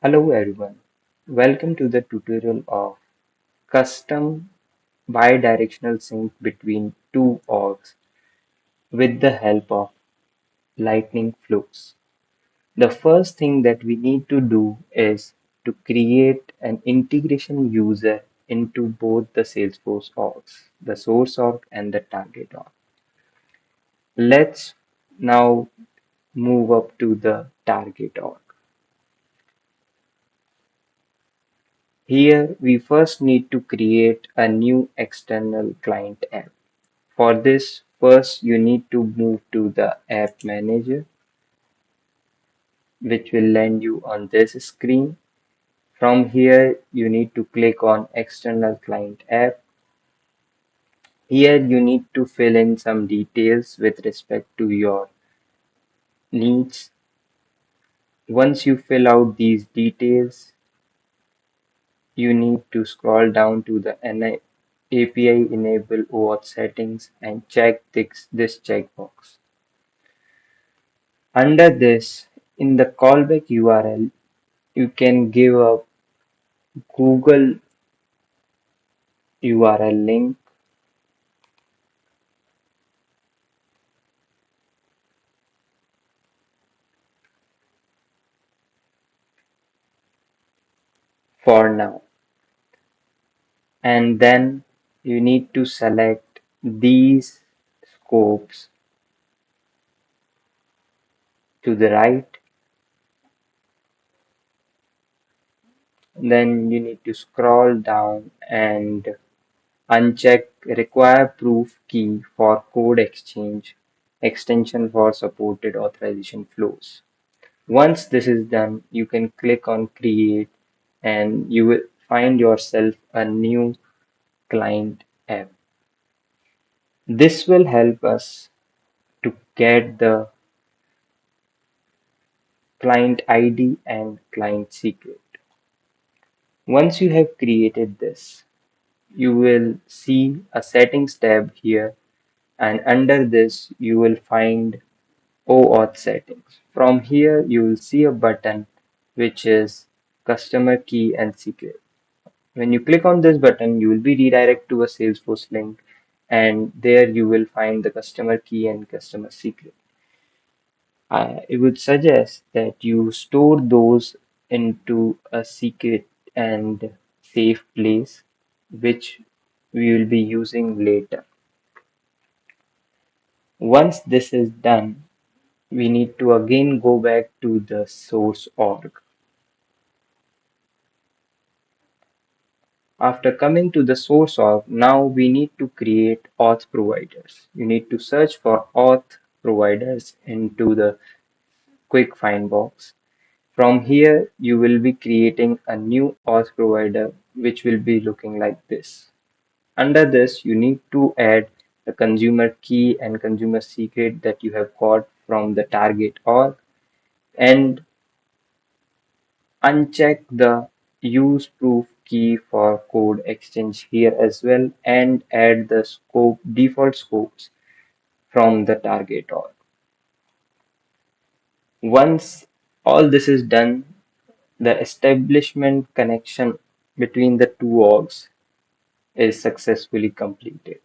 Hello everyone, welcome to the tutorial of custom bidirectional sync between two orgs with the help of Lightning Flows. The first thing that we need to do is to create an integration user into both the Salesforce orgs, the source org and the target org. Let's now move up to the target org. Here we first need to create a new external client app. For this, first you need to move to the App Manager, which will land you on this screen. From here, you need to click on External Client App. Here, you need to fill in some details with respect to your needs. Once you fill out these details, you need to scroll down to the API Enable Auth settings and check this checkbox. Under this, in the callback URL, you can give a Google URL link. For now, and then you need to select these scopes to the right. Then you need to scroll down and uncheck require proof key for code exchange extension for supported authorization flows. Once this is done, you can click on create and you will find yourself a new client app. This will help us to get the client ID and client secret. Once you have created this, you will see a settings tab here, and under this you will find OAuth settings. From here you will see a button which is customer key and secret. When you click on this button, you will be redirected to a Salesforce link, and there you will find the customer key and customer secret. I would suggest that you store those into a secret and safe place, which we will be using later. Once this is done, we need to again go back to the source org. After coming to the source org, now we need to create auth providers. You need to search for auth providers into the quick find box. From here, you will be creating a new auth provider, which will be looking like this. Under this, you need to add the consumer key and consumer secret that you have got from the target org, and uncheck the use proof key for code exchange here as well, and add the scope default scopes from the target org. Once all this is done, the establishment connection between the two orgs is successfully completed.